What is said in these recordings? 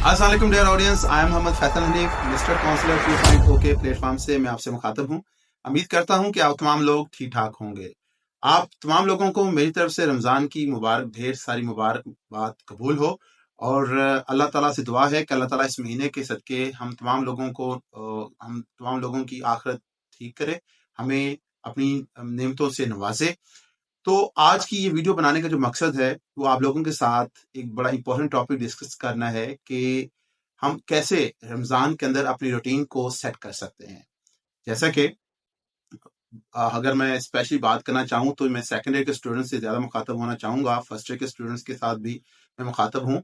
अस्सलाम वालेकुम dear audience, I am Mohammad Faisal Hanif, mister counsellor 2.0 के प्लेटफॉर्म से मैं आपसे मुखातब हूं। उम्मीद करता हूं कि आप तमाम लोग ठीक ठाक होंगे। आप तमाम लोगों को मेरी तरफ से रमज़ान की मुबारक, ढेर सारी मुबारकबाद कबूल हो। और अल्लाह ताला से दुआ है कि अल्लाह ताला इस महीने के सदके हम तमाम लोगों की आखिरत ठीक करे, हमें अपनी नेमतों से नवाजे। तो आज की ये वीडियो बनाने का जो मकसद है वो आप लोगों के साथ एक बड़ा इंपॉर्टेंट टॉपिक डिस्कस करना है कि हम कैसे रमज़ान के अंदर अपनी रूटीन को सेट कर सकते हैं। जैसा कि अगर मैं स्पेशली बात करना चाहूँ तो मैं सेकेंड ईयर के स्टूडेंट्स से ज़्यादा मुखातब होना चाहूँगा, फर्स्ट ईयर के स्टूडेंट्स के साथ भी मैं मुखातब हूँ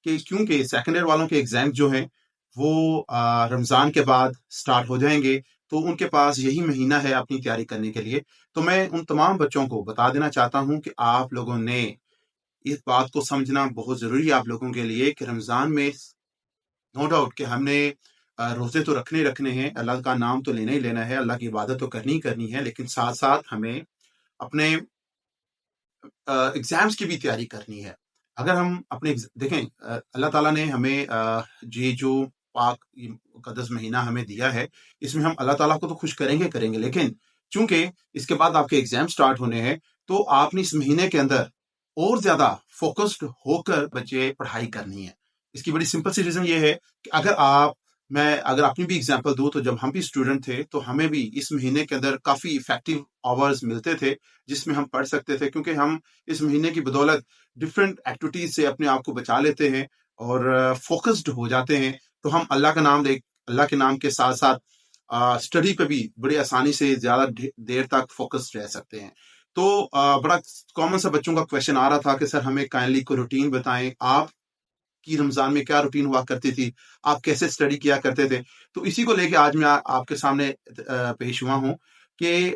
कि क्योंकि सेकेंड ईयर वालों के एग्ज़ाम जो हैं वो रमज़ान के बाद स्टार्ट हो जाएंगे, तो उनके पास यही महीना है अपनी तैयारी करने के लिए। तो मैं उन तमाम बच्चों को बता देना चाहता हूँ कि आप लोगों ने इस बात को समझना बहुत ज़रूरी है आप लोगों के लिए कि रमज़ान में नो डाउट कि हमने रोज़े तो रखने हैं, अल्लाह का नाम तो लेना ही लेना है, अल्लाह की इबादत तो करनी ही करनी है, लेकिन साथ-साथ हमें अपने एग्ज़ाम्स की भी तैयारी करनी है। अगर हम अपने देखें, अल्लाह ताला ने हमें ये जो पाक मुक़द्दस महीना हमें दिया है, इसमें हम अल्लाह ताला को तो खुश करेंगे, लेकिन चूँकि इसके बाद आपके एग्ज़ाम स्टार्ट होने हैं, तो आपने इस महीने के अंदर और ज़्यादा फ़ोकस्ड होकर बच्चे पढ़ाई करनी है। इसकी बड़ी सिंपल सी रीज़न ये है कि अगर अपनी भी एग्ज़ाम्पल दूँ, तो जब हम भी स्टूडेंट थे, तो हमें भी इस महीने के अंदर काफ़ी इफ़ेक्टिव आवर्स मिलते थे, जिसमें हम पढ़ सकते थे, क्योंकि हम इस महीने की बदौलत डिफरेंट एक्टिविटीज से अपने आप को बचा लेते हैं और फोकस्ड हो जाते हैं। तो हम अल्लाह के नाम के साथ साथ स्टडी पे भी बड़ी आसानी से ज़्यादा देर तक फोकस्ड रह सकते हैं। तो बड़ा कॉमन सा बच्चों का क्वेश्चन आ रहा था कि सर हमें काइंडली को रूटीन बताएं, आप की रमज़ान में क्या रूटीन हुआ करती थी, आप कैसे स्टडी किया करते थे। तो इसी को लेके आज मैं आपके सामने पेश हुआ हूँ कि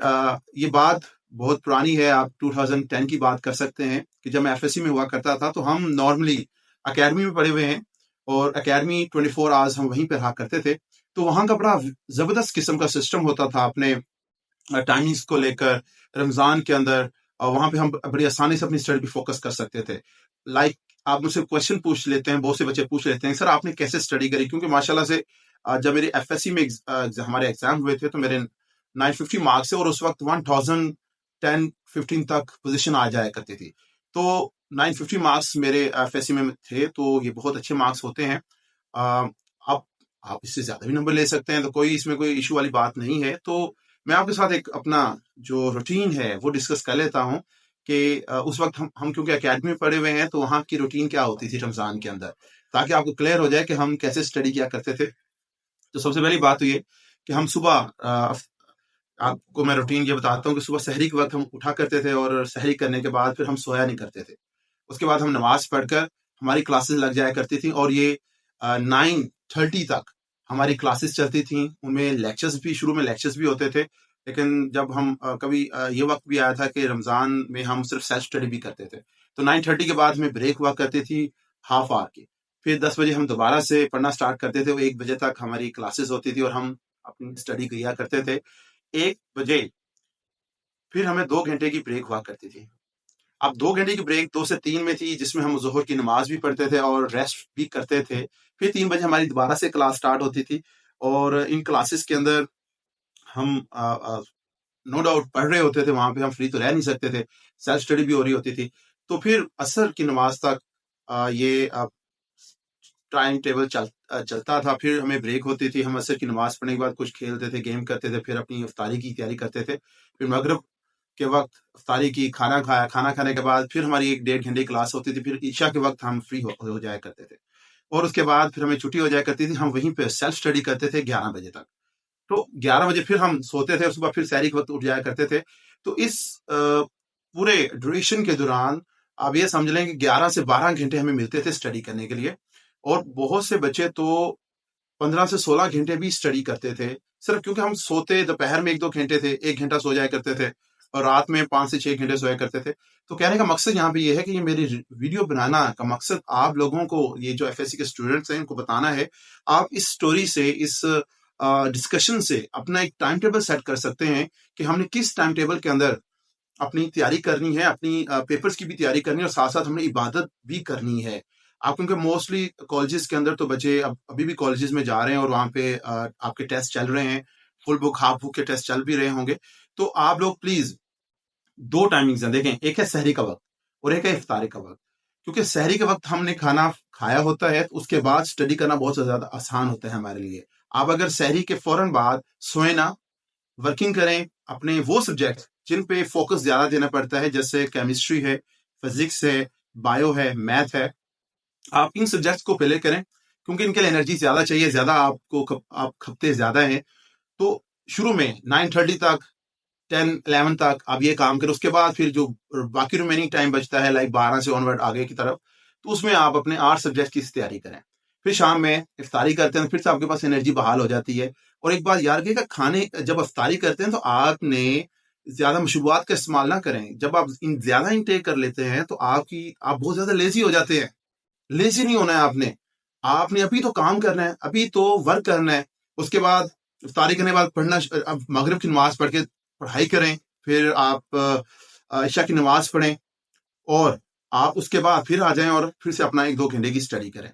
ये बात बहुत पुरानी है। आप 2010 की बात कर सकते हैं कि जब मैं एफएससी में हुआ करता था, तो हम नॉर्मली एकेडमी में पढ़े हुए हैं और एकेडमी 24 आवर्स हम वहीं पे रहा करते थे। तो वहाँ का बड़ा ज़बरदस्त किस्म का सिस्टम होता था अपने टाइमिंग्स को लेकर। रमज़ान के अंदर वहाँ पे हम बड़ी आसानी से अपनी स्टडी पे फोकस कर सकते थे। लाइक आप मुझसे क्वेश्चन पूछ लेते हैं, बहुत से बच्चे पूछ लेते हैं, सर आपने कैसे स्टडी करी? क्योंकि माशाल्लाह से जब मेरे एफएससी में हमारे एग्जाम हुए थे, तो मेरे 950 मार्क्स है और उस वक्त 1010-15 तक पोजीशन आ जाया करती थी। तो 950 मार्क्स मेरे एफएससी में थे, तो ये बहुत अच्छे मार्क्स होते हैं। अब आप इससे ज्यादा भी नंबर ले सकते हैं, तो कोई इसमें कोई इशू वाली बात नहीं है। तो मैं आपके साथ एक अपना जो रूटीन है वो डिस्कस कर लेता हूँ कि उस वक्त हम क्योंकि एकेडमी में पढ़े हुए हैं, तो वहाँ की रूटीन क्या होती थी रमज़ान के अंदर, ताकि आपको क्लियर हो जाए कि हम कैसे स्टडी किया करते थे। तो सबसे पहली बात तो ये कि हम सुबह आपको मैं रूटीन ये बताता हूँ कि सुबह सहरी के वक्त हम उठा करते थे और सहरी करने के बाद फिर हम सोया नहीं करते थे। उसके बाद हम नमाज पढ़कर हमारी क्लासेस लग जाया करती थी और ये 9:30 तक हमारी क्लासेस चलती थी। उनमें शुरू में लेक्चर्स भी होते थे, लेकिन जब हम कभी ये वक्त भी आया था कि रमज़ान में हम सिर्फ सेल्फ स्टडी भी करते थे, तो 9:30 के बाद हमें ब्रेक हुआ करती थी हाफ आवर की। फिर 10 बजे हम दोबारा से पढ़ना स्टार्ट करते थे, 1 बजे तक हमारी क्लासेस होती थी और हम अपनी स्टडी किया करते थे। 1 बजे फिर हमें 2 घंटे की ब्रेक हुआ करती थी। अब 2 घंटे की ब्रेक 2 से 3 में थी, जिसमें हम ज़ोहर की नमाज भी पढ़ते थे और रेस्ट भी करते थे। फिर 3 बजे हमारी दोबारा से क्लास स्टार्ट होती थी और इन क्लासेस के अंदर हम नो डाउट पढ़ रहे होते थे, वहाँ पे हम फ्री तो रह नहीं सकते थे, सेल्फ स्टडी भी हो रही होती थी। तो फिर असर की नमाज तक ये टाइम टेबल चलता था। फिर हमें ब्रेक होती थी, हम असर की नमाज पढ़ने के बाद कुछ खेलते थे, गेम करते थे, फिर अपनी इफ्तारी की तैयारी करते थे। फिर मगरिब के वक्त इफ्तारी की, खाना खाया, खाना खाने के बाद फिर हमारी 1 डेढ़ घंटे की क्लास होती थी। फिर ईशा के वक्त हम फ्री हो जाया करते थे और उसके बाद फिर हमें छुट्टी हो जाया करती थी। हम वहीं पे सेल्फ स्टडी करते थे 11 बजे तक। तो 11 बजे फिर हम सोते थे और सुबह फिर सहरी के वक्त उठ जाया करते थे। तो इस पूरे ड्यूरेशन के दौरान आप ये समझ लें कि 11 से 12 घंटे हमें मिलते थे स्टडी करने के लिए। और बहुत से बच्चे तो 15 से 16 घंटे भी स्टडी करते थे, सिर्फ क्योंकि हम सोते दोपहर में 1-2 घंटे थे, 1 घंटा सो जाया करते थे और रात में 5 से 6 घंटे सोया करते थे। तो कहने का मकसद यहाँ पे ये है कि ये मेरी वीडियो बनाना का मकसद आप लोगों को, ये जो एफएससी के स्टूडेंट्स हैं, इनको बताना है। आप इस स्टोरी से, इस डिस्कशन से अपना एक टाइम टेबल सेट कर सकते हैं कि हमने किस टाइम टेबल के अंदर अपनी तैयारी करनी है, अपनी पेपर्स की भी तैयारी करनी है और साथ साथ हमने इबादत भी करनी है। आप क्योंकि मोस्टली कॉलेजेस के अंदर तो बच्चे अभी भी कॉलेजेस में जा रहे हैं और वहाँ पे आपके टेस्ट चल रहे हैं, फुल बुक हाफ बुक के टेस्ट चल भी रहे होंगे। तो आप लोग प्लीज 2 टाइमिंग्स हैं, देखें, एक है सहरी का वक्त और एक है इफ्तारी का वक्त। क्योंकि सहरी के वक्त हमने खाना खाया होता है, उसके बाद स्टडी करना बहुत ज्यादा आसान होता है हमारे लिए। आप अगर सहरी के फौरन बाद सोए ना, वर्किंग करें अपने वो सब्जेक्ट जिन पे फोकस ज्यादा देना पड़ता है, जैसे केमिस्ट्री है, फिजिक्स है, बायो है, मैथ है। आप इन सब्जेक्ट्स को पहले करें क्योंकि इनके लिए एनर्जी ज्यादा चाहिए, ज्यादा आप खपते ज्यादा हैं। तो शुरू में 9:30 तक 10-11 तक आप ये काम करें। उसके बाद फिर जो बाकी रिमेनिंग टाइम बचता है, लाइक 12 से ऑनवर्ड आगे की तरफ, तो उसमें आप अपने 8 सब्जेक्ट की तैयारी करें। फिर शाम में इफ्तारी करते हैं, फिर से आपके पास एनर्जी बहाल हो जाती है। और एक बात याद रखिएगा, खाने जब इफ्तारी करते हैं तो आपने ज्यादा मशरूबात का इस्तेमाल ना करें। जब आप ज्यादा इंटेक कर लेते हैं तो आप बहुत ज्यादा लेजी हो जाते हैं। लेजी नहीं होना है आपने अभी तो काम करना है, अभी तो वर्क करना है। उसके बाद इफ्तारी करने के बाद अब मगरिब की नमाज पढ़ के पढ़ाई करें, फिर आप इशा की नमाज पढ़ें और आप उसके बाद फिर आ जाएं और फिर से अपना 1-2 घंटे की स्टडी करें।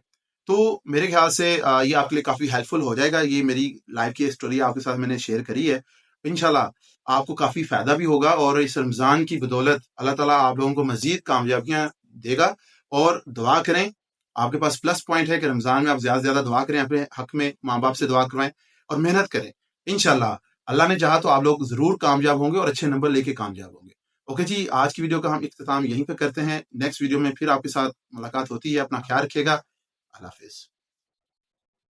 तो मेरे ख्याल से ये आपके लिए काफी हेल्पफुल हो जाएगा। ये मेरी लाइफ की स्टोरी आपके साथ मैंने शेयर करी है। इंशाल्लाह आपको काफी फायदा भी होगा और इस रमजान की बदौलत अल्लाह ताला आप लोगों को मजीद कामयाबियां देगा। और दुआ करें, आपके पास प्लस पॉइंट है कि रमजान में आप ज्यादा से ज्यादा दुआ करें, अपने हक में माँ बाप से दुआ करवाएं और मेहनत करें। इंशाल्लाह अल्लाह ने चाहा तो आप लोग जरूर कामयाब होंगे और अच्छे नंबर लेके कामयाब होंगे। ओके जी, आज की वीडियो का हम इख्तिताम यहीं पे करते हैं। नेक्स्ट वीडियो में फिर आपके साथ मुलाकात होती है। अपना ख्याल रखिएगा। अल्लाह हाफिज।